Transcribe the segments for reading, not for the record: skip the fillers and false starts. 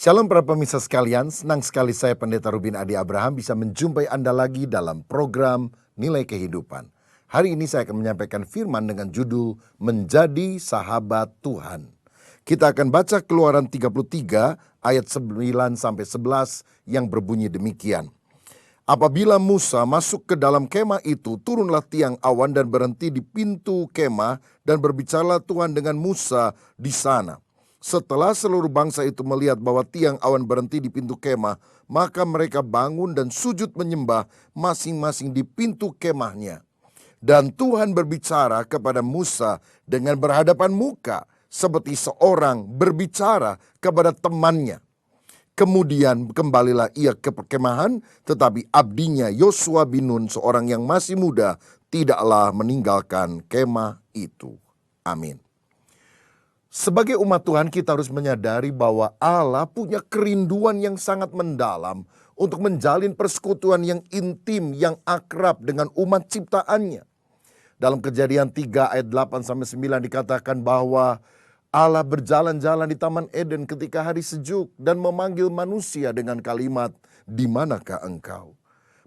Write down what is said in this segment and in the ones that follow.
Shalom para pemirsa sekalian, senang sekali saya Pendeta Rubin Adi Abraham bisa menjumpai Anda lagi dalam program Nilai Kehidupan. Hari ini saya akan menyampaikan firman dengan judul Menjadi Sahabat Tuhan. Kita akan baca Keluaran 33 ayat 9-11 yang berbunyi demikian. Apabila Musa masuk ke dalam kemah itu, turunlah tiang awan dan berhenti di pintu kemah dan berbicaralah Tuhan dengan Musa di sana. Setelah seluruh bangsa itu melihat bahwa tiang awan berhenti di pintu kemah, maka mereka bangun dan sujud menyembah masing-masing di pintu kemahnya. Dan Tuhan berbicara kepada Musa dengan berhadapan muka, seperti seorang berbicara kepada temannya. Kemudian kembalilah ia ke perkemahan, tetapi abdinya Yosua bin Nun, seorang yang masih muda, tidaklah meninggalkan kemah itu. Amin. Sebagai umat Tuhan, kita harus menyadari bahwa Allah punya kerinduan yang sangat mendalam untuk menjalin persekutuan yang intim, yang akrab dengan umat ciptaannya. Dalam Kejadian 3 ayat 8-9 dikatakan bahwa Allah berjalan-jalan di Taman Eden ketika hari sejuk dan memanggil manusia dengan kalimat, "Di manakah engkau?"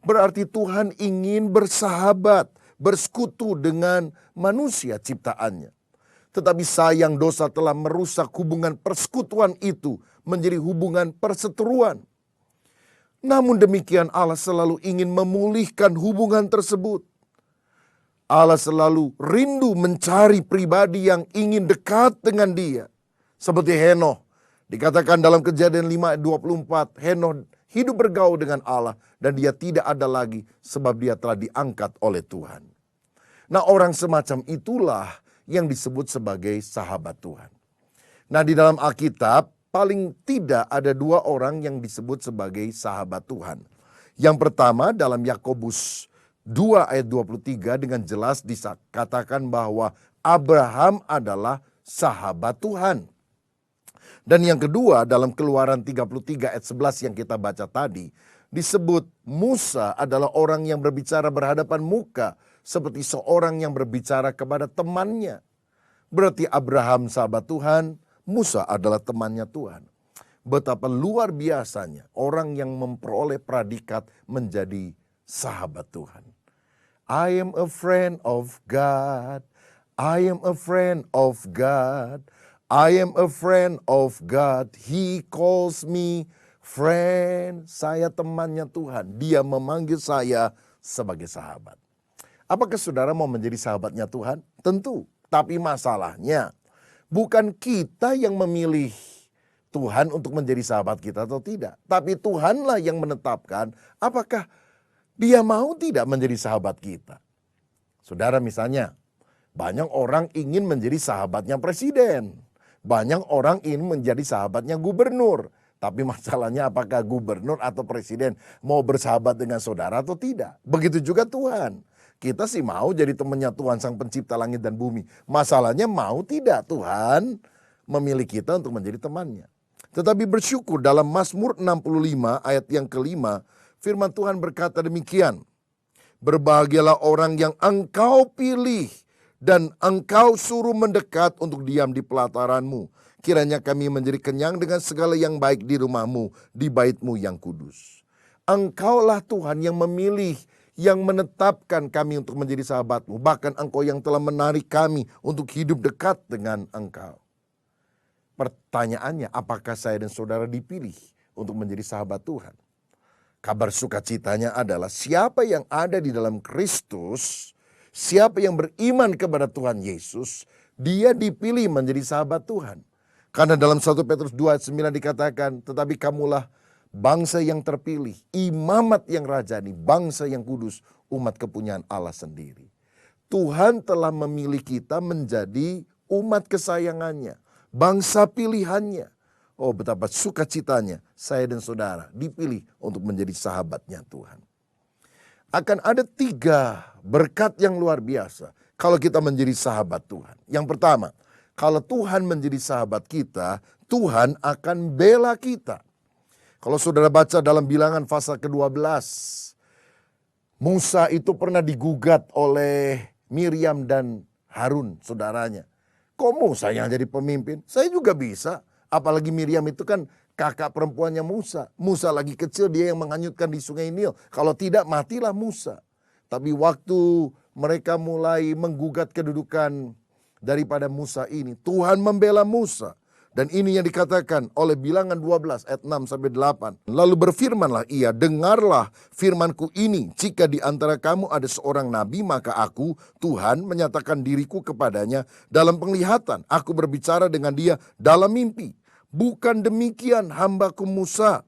Berarti Tuhan ingin bersahabat, bersekutu dengan manusia ciptaannya. Tetapi sayang dosa telah merusak hubungan persekutuan itu menjadi hubungan perseteruan. Namun demikian Allah selalu ingin memulihkan hubungan tersebut. Allah selalu rindu mencari pribadi yang ingin dekat dengan Dia. Seperti Henoh, dikatakan dalam Kejadian 5 ayat 24, Henoh hidup bergaul dengan Allah dan dia tidak ada lagi sebab dia telah diangkat oleh Tuhan. Nah, orang semacam itulah yang disebut sebagai sahabat Tuhan. Nah, di dalam Alkitab paling tidak ada dua orang yang disebut sebagai sahabat Tuhan. Yang pertama dalam Yakobus 2 ayat 23 dengan jelas dikatakan bahwa Abraham adalah sahabat Tuhan. Dan yang kedua dalam Keluaran 33 ayat 11 yang kita baca tadi, disebut Musa adalah orang yang berbicara berhadapan muka seperti seorang yang berbicara kepada temannya. Berarti Abraham sahabat Tuhan, Musa adalah temannya Tuhan. Betapa luar biasanya orang yang memperoleh predikat menjadi sahabat Tuhan. I am a friend of God. I am a friend of God. I am a friend of God. He calls me friend. Saya temannya Tuhan. Dia memanggil saya sebagai sahabat. Apakah saudara mau menjadi sahabatnya Tuhan? Tentu. Tapi masalahnya bukan kita yang memilih Tuhan untuk menjadi sahabat kita atau tidak. Tapi Tuhanlah yang menetapkan apakah Dia mau tidak menjadi sahabat kita. Saudara, misalnya banyak orang ingin menjadi sahabatnya presiden. Banyak orang ingin menjadi sahabatnya gubernur. Tapi masalahnya apakah gubernur atau presiden mau bersahabat dengan saudara atau tidak. Begitu juga Tuhan. Kita sih mau jadi temannya Tuhan Sang Pencipta langit dan bumi. Masalahnya mau tidak Tuhan memilih kita untuk menjadi temannya. Tetapi bersyukur dalam Mazmur 65 ayat yang kelima, firman Tuhan berkata demikian. Berbahagialah orang yang engkau pilih dan engkau suruh mendekat untuk diam di pelataranmu. Kiranya kami menjadi kenyang dengan segala yang baik di rumahmu, di baitmu yang kudus. Engkaulah Tuhan yang memilih, yang menetapkan kami untuk menjadi sahabatmu. Bahkan engkau yang telah menarik kami untuk hidup dekat dengan engkau. Pertanyaannya, apakah saya dan saudara dipilih untuk menjadi sahabat Tuhan? Kabar sukacitanya adalah siapa yang ada di dalam Kristus, siapa yang beriman kepada Tuhan Yesus, dia dipilih menjadi sahabat Tuhan. Karena dalam 1 Petrus 2 ayat 9 dikatakan, tetapi kamulah bangsa yang terpilih, imamat yang rajani, bangsa yang kudus, umat kepunyaan Allah sendiri. Tuhan telah memilih kita menjadi umat kesayangannya, bangsa pilihannya. Oh, betapa sukacitanya saya dan saudara dipilih untuk menjadi sahabatnya Tuhan. Akan ada 3 berkat yang luar biasa kalau kita menjadi sahabat Tuhan. Yang pertama, kalau Tuhan menjadi sahabat kita, Tuhan akan bela kita. Kalau saudara baca dalam Bilangan pasal ke-12, Musa itu pernah digugat oleh Miriam dan Harun, saudaranya. Kok Musa yang jadi pemimpin? Saya juga bisa. Apalagi Miriam itu kan kakak perempuannya Musa. Musa lagi kecil, dia yang menghanyutkan di sungai Nil. Kalau tidak, matilah Musa. Tapi waktu mereka mulai menggugat kedudukan daripada Musa ini, Tuhan membela Musa. Dan ini yang dikatakan oleh Bilangan 12 ayat 6-8. Lalu berfirmanlah ia, dengarlah firmanku ini. Jika di antara kamu ada seorang nabi, maka aku, Tuhan, menyatakan diriku kepadanya dalam penglihatan. Aku berbicara dengan dia dalam mimpi. Bukan demikian hambaku Musa,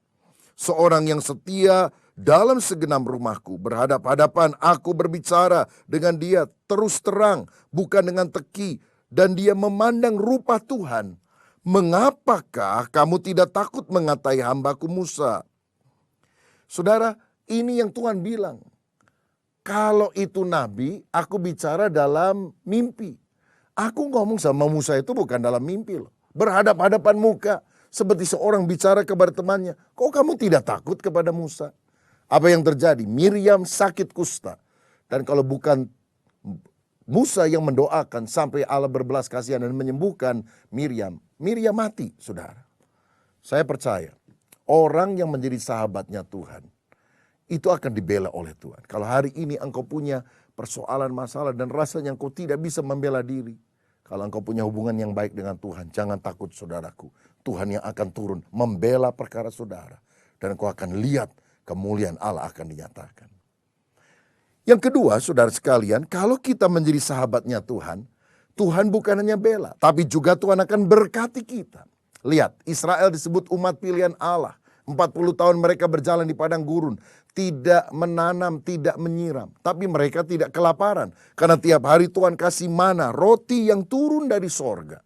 seorang yang setia dalam segenap rumahku. Berhadap-hadapan aku berbicara dengan dia terus terang, bukan dengan teki. Dan dia memandang rupa Tuhan. Mengapakah kamu tidak takut mengatai hambaku Musa? Saudara, ini yang Tuhan bilang. Kalau itu nabi, aku bicara dalam mimpi. Aku ngomong sama Musa itu bukan dalam mimpi loh. Berhadap-hadapan muka. Seperti seorang bicara kepada temannya. Kok kamu tidak takut kepada Musa? Apa yang terjadi? Miriam sakit kusta. Dan kalau bukan Musa yang mendoakan sampai Allah berbelas kasihan dan menyembuhkan Miriam mati, saudara. Saya percaya orang yang menjadi sahabatnya Tuhan itu akan dibela oleh Tuhan. Kalau hari ini engkau punya persoalan, masalah dan rasanya engkau tidak bisa membela diri, kalau engkau punya hubungan yang baik dengan Tuhan, jangan takut saudaraku. Tuhan yang akan turun membela perkara saudara. Dan engkau akan lihat kemuliaan Allah akan dinyatakan. Yang kedua, saudara sekalian, kalau kita menjadi sahabatnya Tuhan, Tuhan bukan hanya bela, tapi juga Tuhan akan berkati kita. Lihat, Israel disebut umat pilihan Allah. 40 tahun mereka berjalan di padang gurun, tidak menanam, tidak menyiram. Tapi mereka tidak kelaparan, karena tiap hari Tuhan kasih mana, roti yang turun dari sorga.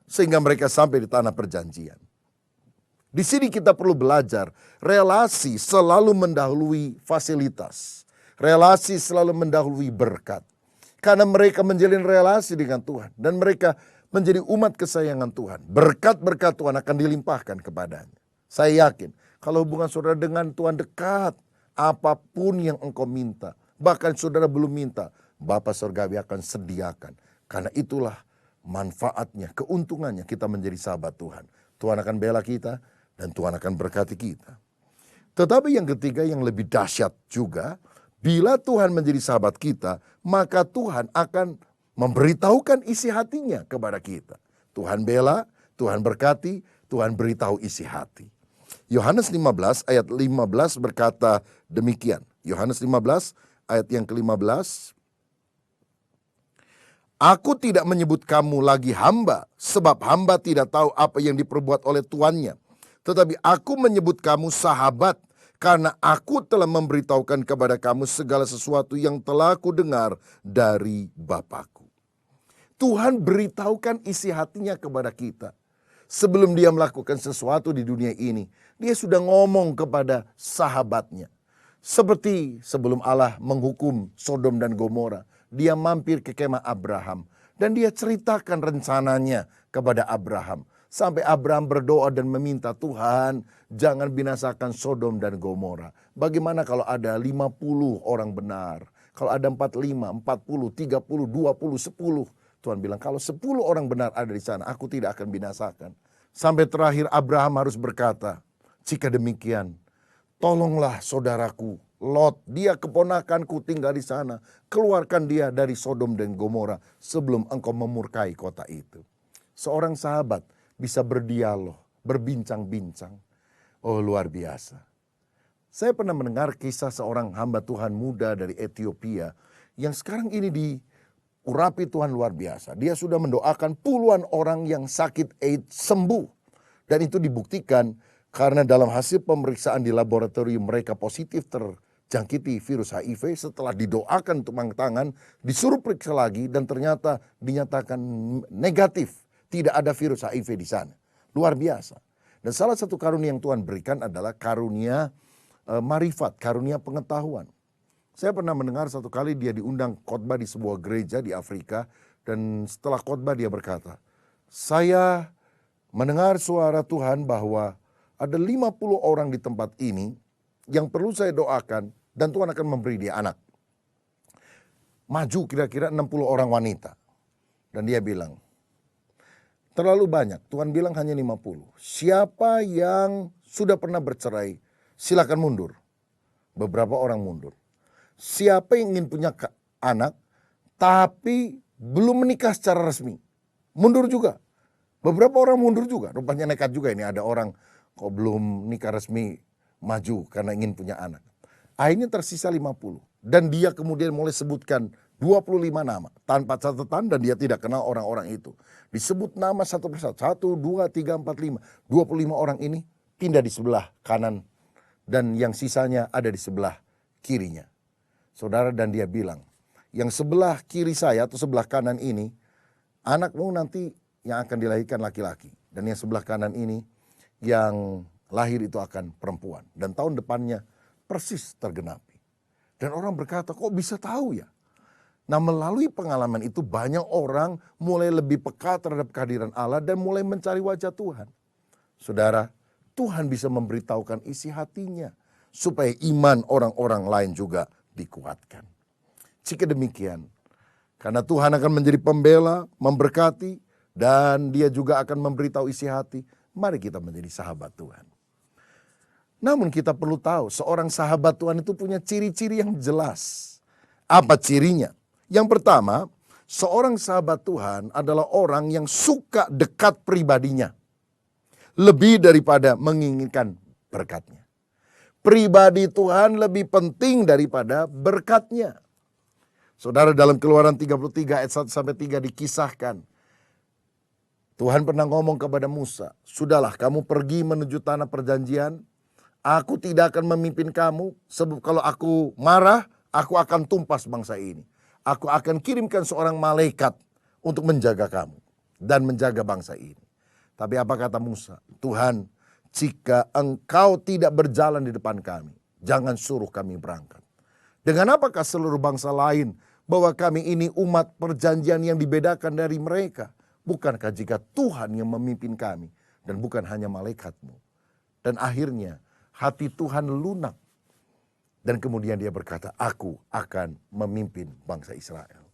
Sehingga mereka sampai di tanah perjanjian. Di sini kita perlu belajar, relasi selalu mendahului fasilitas. Relasi selalu mendahului berkat. Karena mereka menjalin relasi dengan Tuhan. Dan mereka menjadi umat kesayangan Tuhan. Berkat-berkat Tuhan akan dilimpahkan kepadanya. Saya yakin kalau hubungan saudara dengan Tuhan dekat, apapun yang engkau minta, bahkan saudara belum minta, Bapa Surgawi akan sediakan. Karena itulah manfaatnya, keuntungannya kita menjadi sahabat Tuhan. Tuhan akan bela kita dan Tuhan akan berkati kita. Tetapi yang ketiga yang lebih dahsyat juga, bila Tuhan menjadi sahabat kita, maka Tuhan akan memberitahukan isi hatinya kepada kita. Tuhan bela, Tuhan berkati, Tuhan beritahu isi hati. Yohanes 15 ayat 15 berkata demikian. Yohanes 15 ayat yang ke-15. Aku tidak menyebut kamu lagi hamba, sebab hamba tidak tahu apa yang diperbuat oleh tuannya. Tetapi aku menyebut kamu sahabat, karena aku telah memberitahukan kepada kamu segala sesuatu yang telah aku dengar dari Bapakku. Tuhan beritahukan isi hatinya kepada kita. Sebelum dia melakukan sesuatu di dunia ini, dia sudah ngomong kepada sahabatnya. Seperti sebelum Allah menghukum Sodom dan Gomora, dia mampir ke kemah Abraham. Dan dia ceritakan rencananya kepada Abraham. Sampai Abraham berdoa dan meminta, Tuhan jangan binasakan Sodom dan Gomora. Bagaimana kalau ada 50 orang benar? Kalau ada 45, 40, 30, 20, 10. Tuhan bilang kalau 10 orang benar ada di sana, aku tidak akan binasakan. Sampai terakhir Abraham harus berkata, jika demikian, tolonglah saudaraku Lot, dia keponakanku tinggal di sana. Keluarkan dia dari Sodom dan Gomora sebelum engkau memurkai kota itu. Seorang sahabat bisa berdialog, berbincang-bincang. Oh, luar biasa. Saya pernah mendengar kisah seorang hamba Tuhan muda dari Ethiopia yang sekarang ini diurapi Tuhan luar biasa. Dia sudah mendoakan puluhan orang yang sakit AIDS sembuh. Dan itu dibuktikan karena dalam hasil pemeriksaan di laboratorium mereka positif terjangkiti virus HIV. Setelah didoakan tumpang tangan, disuruh periksa lagi dan ternyata dinyatakan negatif. Tidak ada virus HIV di sana. Luar biasa. Dan salah satu karunia yang Tuhan berikan adalah karunia marifat, karunia pengetahuan. Saya pernah mendengar satu kali dia diundang khotbah di sebuah gereja di Afrika. Dan setelah khotbah dia berkata, saya mendengar suara Tuhan bahwa ada 50 orang di tempat ini yang perlu saya doakan dan Tuhan akan memberi dia anak. Maju kira-kira 60 orang wanita. Dan dia bilang, Terlalu banyak. Tuhan bilang hanya 50. Siapa yang sudah pernah bercerai, silakan mundur. Beberapa orang mundur. Siapa yang ingin punya anak, tapi belum menikah secara resmi, mundur juga. Beberapa orang mundur juga. Rupanya nekat juga ini, ada orang kok belum nikah resmi maju karena ingin punya anak. Akhirnya tersisa 50. Dan dia kemudian mulai sebutkan 25 nama tanpa catatan, dan dia tidak kenal orang-orang itu. Disebut nama satu persatu. 1, 2, 3, 4, 5. 25 orang ini pindah di sebelah kanan, dan yang sisanya ada di sebelah kirinya. Saudara, dan dia bilang, yang sebelah kiri saya atau sebelah kanan ini, anakmu nanti yang akan dilahirkan laki-laki. Dan yang sebelah kanan ini, yang lahir itu akan perempuan. Dan tahun depannya persis tergenapi. Dan orang berkata, kok bisa tahu ya? Nah, melalui pengalaman itu banyak orang mulai lebih peka terhadap kehadiran Allah dan mulai mencari wajah Tuhan. Saudara, Tuhan bisa memberitahukan isi hatinya supaya iman orang-orang lain juga dikuatkan. Jika demikian, karena Tuhan akan menjadi pembela, memberkati, dan dia juga akan memberitahu isi hati, mari kita menjadi sahabat Tuhan. Namun kita perlu tahu, seorang sahabat Tuhan itu punya ciri-ciri yang jelas. Apa cirinya? Yang pertama, seorang sahabat Tuhan adalah orang yang suka dekat pribadinya, lebih daripada menginginkan berkatnya. Pribadi Tuhan lebih penting daripada berkatnya. Saudara, dalam Keluaran 33 ayat 1-3 dikisahkan, Tuhan pernah ngomong kepada Musa, sudahlah kamu pergi menuju tanah perjanjian, aku tidak akan memimpin kamu, sebab kalau aku marah, aku akan tumpas bangsa ini. Aku akan kirimkan seorang malaikat untuk menjaga kamu dan menjaga bangsa ini. Tapi apa kata Musa? Tuhan, jika engkau tidak berjalan di depan kami, jangan suruh kami berangkat. Dengan apakah seluruh bangsa lain bahwa kami ini umat perjanjian yang dibedakan dari mereka? Bukankah jika Tuhan yang memimpin kami dan bukan hanya malaikatmu? Dan akhirnya hati Tuhan lunak. Dan kemudian dia berkata, aku akan memimpin bangsa Israel.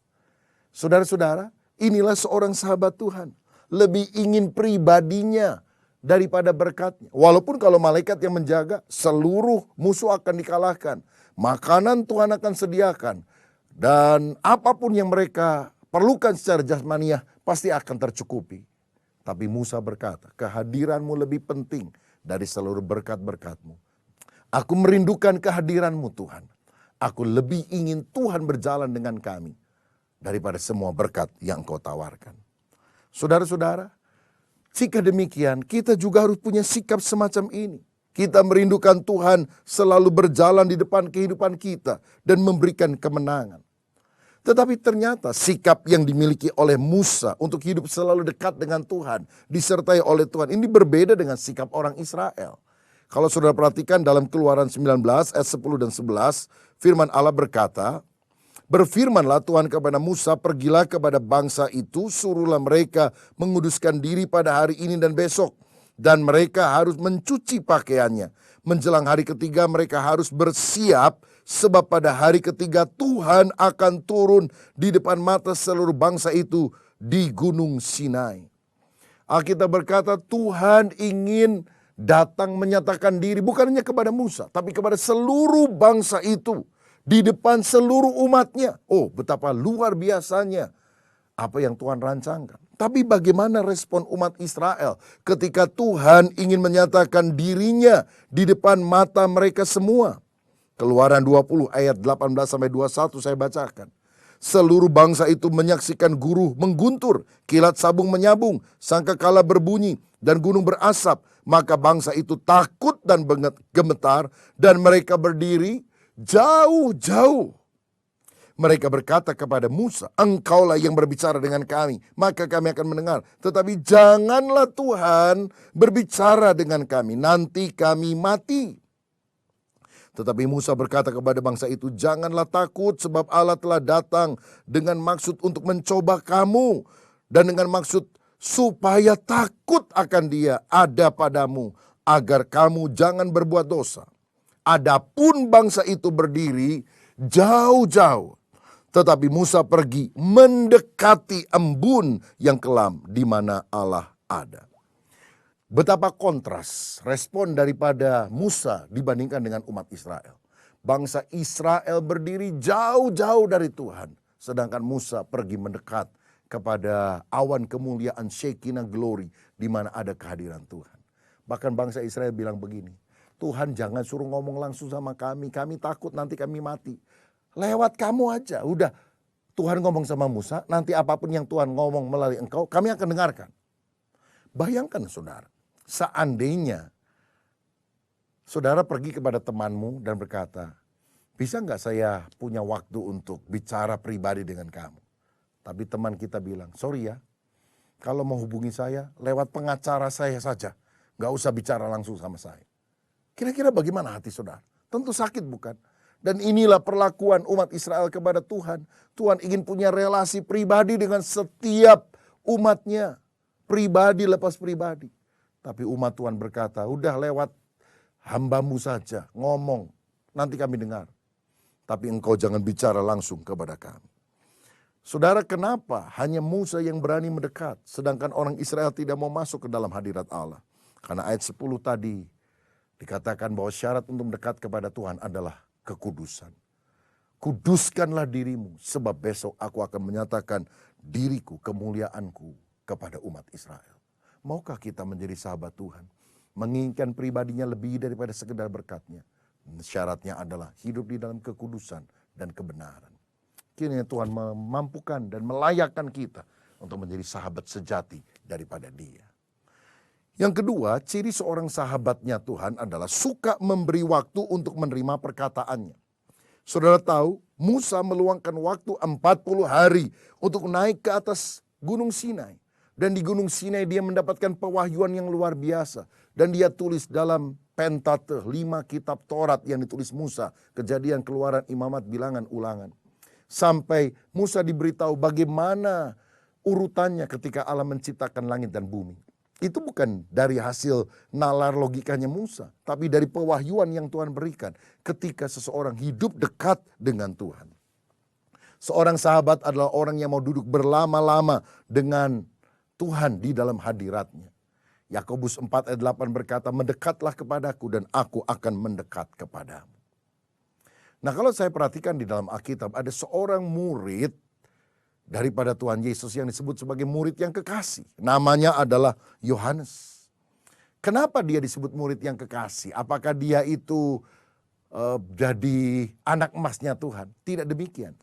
Saudara-saudara, inilah seorang sahabat Tuhan. Lebih ingin pribadinya daripada berkatnya. Walaupun kalau malaikat yang menjaga, seluruh musuh akan dikalahkan. Makanan Tuhan akan sediakan. Dan apapun yang mereka perlukan secara jasmaniah pasti akan tercukupi. Tapi Musa berkata, kehadiranmu lebih penting dari seluruh berkat-berkatmu. Aku merindukan kehadiranmu Tuhan. Aku lebih ingin Tuhan berjalan dengan kami daripada semua berkat yang Engkau tawarkan. Saudara-saudara, jika demikian kita juga harus punya sikap semacam ini. Kita merindukan Tuhan selalu berjalan di depan kehidupan kita dan memberikan kemenangan. Tetapi ternyata sikap yang dimiliki oleh Musa untuk hidup selalu dekat dengan Tuhan, disertai oleh Tuhan, ini berbeda dengan sikap orang Israel. Kalau saudara perhatikan dalam Keluaran 19 ayat 10 dan 11, firman Allah berkata, berfirmanlah Tuhan kepada Musa, pergilah kepada bangsa itu, suruhlah mereka menguduskan diri pada hari ini dan besok. Dan mereka harus mencuci pakaiannya. Menjelang hari ketiga mereka harus bersiap, sebab pada hari ketiga Tuhan akan turun di depan mata seluruh bangsa itu di Gunung Sinai. Alkitab berkata Tuhan ingin datang menyatakan diri bukan hanya kepada Musa, tapi kepada seluruh bangsa itu di depan seluruh umatnya. Oh, betapa luar biasanya apa yang Tuhan rancangkan. Tapi bagaimana respon umat Israel ketika Tuhan ingin menyatakan dirinya di depan mata mereka semua? Keluaran 20 ayat 18-21 saya bacakan. Seluruh bangsa itu menyaksikan guru mengguntur, kilat sabung menyabung, sangkakala berbunyi, dan gunung berasap. Maka bangsa itu takut dan gemetar, dan mereka berdiri jauh-jauh. Mereka berkata kepada Musa, engkaulah yang berbicara dengan kami, maka kami akan mendengar. Tetapi janganlah Tuhan berbicara dengan kami, nanti kami mati. Tetapi Musa berkata kepada bangsa itu, janganlah takut, sebab Allah telah datang dengan maksud untuk mencoba kamu, dan dengan maksud supaya takut akan Dia ada padamu, agar kamu jangan berbuat dosa. Adapun bangsa itu berdiri jauh-jauh, Tetapi Musa pergi mendekati embun yang kelam di mana Allah ada. Betapa kontras respon daripada Musa dibandingkan dengan umat Israel. Bangsa Israel berdiri jauh-jauh dari Tuhan, sedangkan Musa pergi mendekat kepada awan kemuliaan Shekinah glory di mana ada kehadiran Tuhan. Bahkan bangsa Israel bilang begini, Tuhan jangan suruh ngomong langsung sama kami takut nanti kami mati. Lewat kamu aja, udah Tuhan ngomong sama Musa, nanti apapun yang Tuhan ngomong melalui engkau, kami akan dengarkan. Bayangkan saudara, seandainya saudara pergi kepada temanmu dan berkata, bisa nggak saya punya waktu untuk bicara pribadi dengan kamu? Tapi teman kita bilang, sorry ya, kalau mau hubungi saya lewat pengacara saya saja, nggak usah bicara langsung sama saya. Kira-kira bagaimana hati saudara? Tentu sakit bukan? Dan inilah perlakuan umat Israel kepada Tuhan. Tuhan ingin punya relasi pribadi dengan setiap umatnya. Pribadi lepas pribadi. Tapi umat Tuhan berkata, udah lewat hambamu saja ngomong, nanti kami dengar. Tapi engkau jangan bicara langsung kepada kami. Saudara, kenapa hanya Musa yang berani mendekat, sedangkan orang Israel tidak mau masuk ke dalam hadirat Allah? Karena ayat 10 tadi dikatakan bahwa syarat untuk mendekat kepada Tuhan adalah kekudusan. Kuduskanlah dirimu, sebab besok aku akan menyatakan diriku, kemuliaanku kepada umat Israel. Maukah kita menjadi sahabat Tuhan? Menginginkan pribadinya lebih daripada sekedar berkatnya. Syaratnya adalah hidup di dalam kekudusan dan kebenaran. Kiranya Tuhan memampukan dan melayakkan kita untuk menjadi sahabat sejati daripada Dia. Yang kedua, ciri seorang sahabatnya Tuhan adalah suka memberi waktu untuk menerima perkataannya. Saudara tahu, Musa meluangkan waktu 40 hari untuk naik ke atas Gunung Sinai. Dan di Gunung Sinai dia mendapatkan pewahyuan yang luar biasa. Dan dia tulis dalam Pentateuch, 5 kitab Taurat yang ditulis Musa. Kejadian, Keluaran, Imamat, Bilangan, Ulangan. Sampai Musa diberitahu bagaimana urutannya ketika Allah menciptakan langit dan bumi. Itu bukan dari hasil nalar logikanya Musa. Tapi dari pewahyuan yang Tuhan berikan ketika seseorang hidup dekat dengan Tuhan. Seorang sahabat adalah orang yang mau duduk berlama-lama dengan Tuhan di dalam hadiratnya. Yakobus 4 ayat 8 berkata, mendekatlah kepadaku dan aku akan mendekat kepadamu. Nah, kalau saya perhatikan di dalam Alkitab ada seorang murid daripada Tuhan Yesus yang disebut sebagai murid yang kekasih. Namanya adalah Yohanes. Kenapa dia disebut murid yang kekasih? Apakah dia itu jadi anak emasnya Tuhan? Tidak demikian.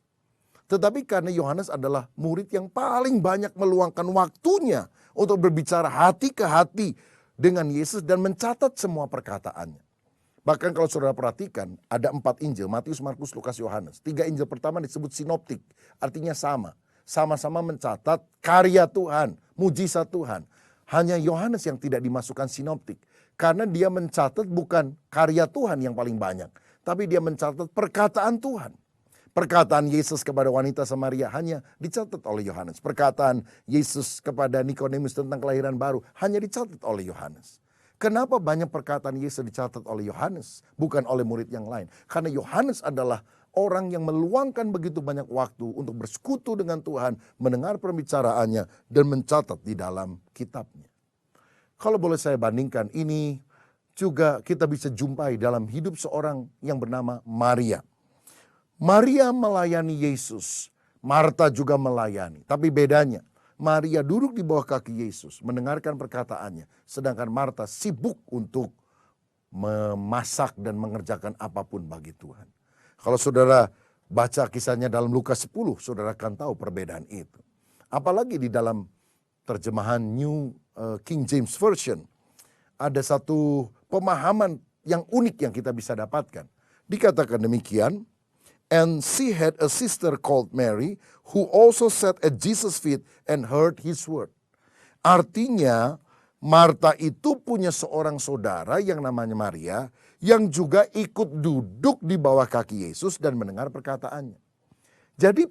Tetapi karena Yohanes adalah murid yang paling banyak meluangkan waktunya untuk berbicara hati ke hati dengan Yesus dan mencatat semua perkataannya. Bahkan kalau saudara perhatikan ada 4 Injil, Matius, Markus, Lukas, Yohanes. 3 Injil pertama disebut sinoptik, artinya sama. Sama-sama mencatat karya Tuhan, mujizat Tuhan. Hanya Yohanes yang tidak dimasukkan sinoptik. Karena dia mencatat bukan karya Tuhan yang paling banyak, tapi dia mencatat perkataan Tuhan. Perkataan Yesus kepada wanita Samaria hanya dicatat oleh Yohanes. Perkataan Yesus kepada Nikodemus tentang kelahiran baru hanya dicatat oleh Yohanes. Kenapa banyak perkataan Yesus dicatat oleh Yohanes, bukan oleh murid yang lain? Karena Yohanes adalah orang yang meluangkan begitu banyak waktu untuk bersekutu dengan Tuhan, mendengar pembicaraannya, dan mencatat di dalam kitabnya. Kalau boleh saya bandingkan, ini juga kita bisa jumpai dalam hidup seorang yang bernama Maria. Maria melayani Yesus, Marta juga melayani. Tapi bedanya, Maria duduk di bawah kaki Yesus, mendengarkan perkataannya. Sedangkan Marta sibuk untuk memasak dan mengerjakan apapun bagi Tuhan. Kalau saudara baca kisahnya dalam Lukas 10, saudara akan tahu perbedaan itu. Apalagi di dalam terjemahan New King James Version, ada satu pemahaman yang unik yang kita bisa dapatkan. Dikatakan demikian, and she had a sister called Mary, who also sat at Jesus' feet and heard his word. Artinya, Marta itu punya seorang saudara yang namanya Maria, yang juga ikut duduk di bawah kaki Yesus dan mendengar perkataannya. Jadi,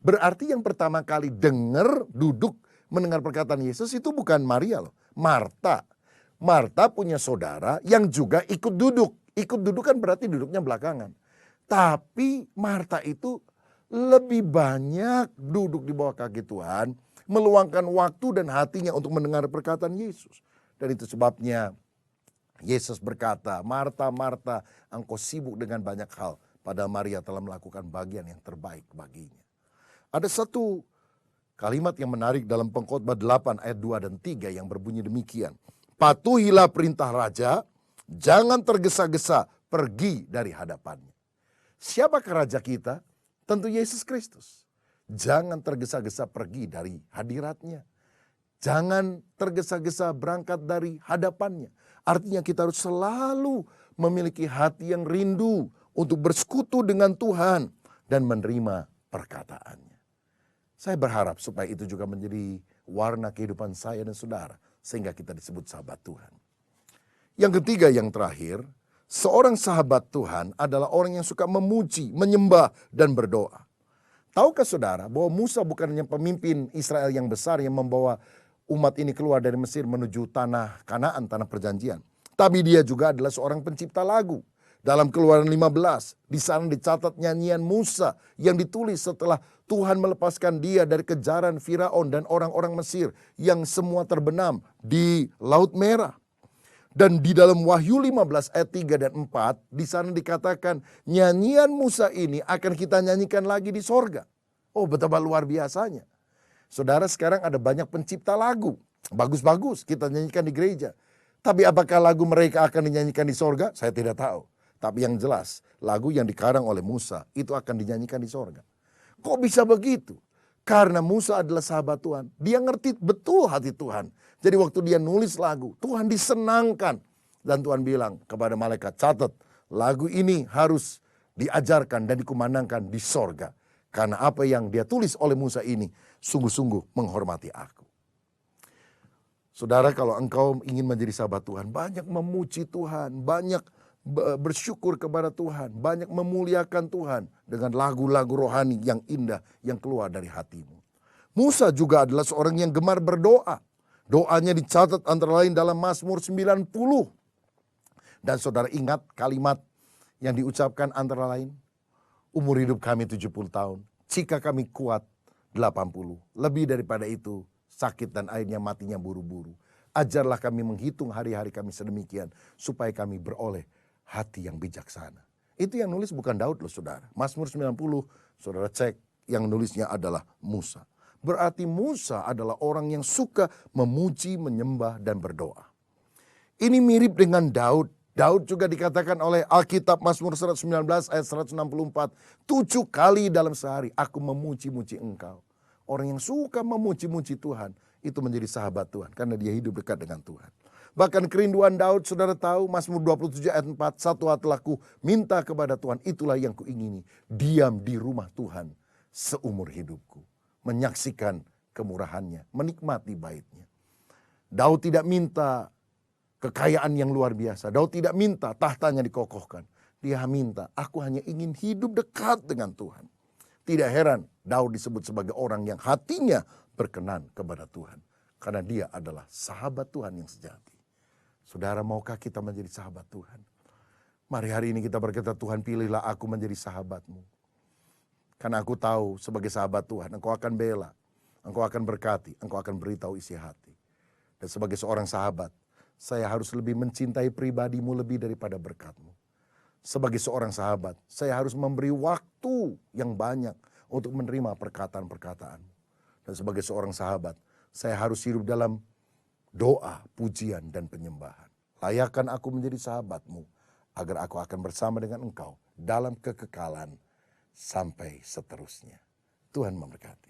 berarti yang pertama kali dengar, duduk, mendengar perkataan Yesus itu bukan Maria loh, Marta. Marta punya saudara yang juga ikut duduk. Ikut duduk kan berarti duduknya belakangan. Tapi Marta itu lebih banyak duduk di bawah kaki Tuhan, meluangkan waktu dan hatinya untuk mendengar perkataan Yesus. Dan itu sebabnya Yesus berkata, Marta, Marta, engkau sibuk dengan banyak hal, padahal Maria telah melakukan bagian yang terbaik baginya. Ada satu kalimat yang menarik dalam Pengkhotbah 8 ayat 2 dan 3 yang berbunyi demikian. Patuhilah perintah raja, jangan tergesa-gesa pergi dari hadapannya. Siapakah raja kita? Tentu Yesus Kristus. Jangan tergesa-gesa pergi dari hadiratnya. Jangan tergesa-gesa berangkat dari hadapannya. Artinya kita harus selalu memiliki hati yang rindu untuk bersekutu dengan Tuhan dan menerima perkataannya. Saya berharap supaya itu juga menjadi warna kehidupan saya dan saudara, sehingga kita disebut sahabat Tuhan. Yang ketiga, yang terakhir, seorang sahabat Tuhan adalah orang yang suka memuji, menyembah, dan berdoa. Tahukah saudara bahwa Musa bukan hanya pemimpin Israel yang besar yang membawa umat ini keluar dari Mesir menuju tanah Kanaan, tanah perjanjian. Tapi dia juga adalah seorang pencipta lagu. Dalam Keluaran 15, di sana dicatat nyanyian Musa yang ditulis setelah Tuhan melepaskan dia dari kejaran Firaun dan orang-orang Mesir yang semua terbenam di Laut Merah. Dan di dalam Wahyu 15 ayat 3 dan 4, di sana dikatakan nyanyian Musa ini akan kita nyanyikan lagi di sorga. Oh, betapa luar biasanya. Saudara, sekarang ada banyak pencipta lagu. Bagus-bagus kita nyanyikan di gereja. Tapi apakah lagu mereka akan dinyanyikan di sorga? Saya tidak tahu. Tapi yang jelas, lagu yang dikarang oleh Musa itu akan dinyanyikan di sorga. Kok bisa begitu? Karena Musa adalah sahabat Tuhan. Dia ngerti betul hati Tuhan. Jadi waktu dia nulis lagu, Tuhan disenangkan. Dan Tuhan bilang kepada malaikat, catat, lagu ini harus diajarkan dan dikumandangkan di sorga. Karena apa yang dia tulis oleh Musa ini sungguh-sungguh menghormati aku. Saudara, kalau engkau ingin menjadi sahabat Tuhan, banyak memuji Tuhan, banyak bersyukur kepada Tuhan, banyak memuliakan Tuhan dengan lagu-lagu rohani yang indah yang keluar dari hatimu. Musa juga adalah seorang yang gemar berdoa. Doanya dicatat antara lain dalam Mazmur 90. Dan saudara ingat kalimat yang diucapkan antara lain, umur hidup kami 70 tahun, jika kami kuat 80. Lebih daripada itu, sakit dan akhirnya matinya buru-buru. Ajarlah kami menghitung hari-hari kami sedemikian, supaya kami beroleh hati yang bijaksana. Itu yang nulis bukan Daud loh saudara. Mazmur 90, saudara cek, yang nulisnya adalah Musa. Berarti Musa adalah orang yang suka memuji, menyembah, dan berdoa. Ini mirip dengan Daud. Daud juga dikatakan oleh Alkitab Mazmur 119 ayat 164. 7 kali dalam sehari aku memuji-muji engkau. Orang yang suka memuji-muji Tuhan itu menjadi sahabat Tuhan. Karena dia hidup dekat dengan Tuhan. Bahkan kerinduan Daud, saudara tahu, Mazmur 27 ayat 4, satu telah ku minta kepada Tuhan, itulah yang kuingini, diam di rumah Tuhan seumur hidupku, menyaksikan kemurahannya, menikmati baitnya. Daud tidak minta kekayaan yang luar biasa, Daud tidak minta tahtanya dikokohkan, dia minta, aku hanya ingin hidup dekat dengan Tuhan. Tidak heran Daud disebut sebagai orang yang hatinya berkenan kepada Tuhan, karena dia adalah sahabat Tuhan yang sejati. Saudara, maukah kita menjadi sahabat Tuhan? Mari hari ini kita berkata, Tuhan pilihlah aku menjadi sahabatmu. Karena aku tahu sebagai sahabat Tuhan, engkau akan bela, engkau akan berkati, engkau akan beritahu isi hati. Dan sebagai seorang sahabat, saya harus lebih mencintai pribadimu lebih daripada berkatmu. Sebagai seorang sahabat, saya harus memberi waktu yang banyak untuk menerima perkataan-perkataanmu. Dan sebagai seorang sahabat, saya harus hidup dalam doa, pujian, dan penyembahan. Layakkan aku menjadi sahabatmu, agar aku akan bersama dengan engkau dalam kekekalan sampai seterusnya. Tuhan memberkati.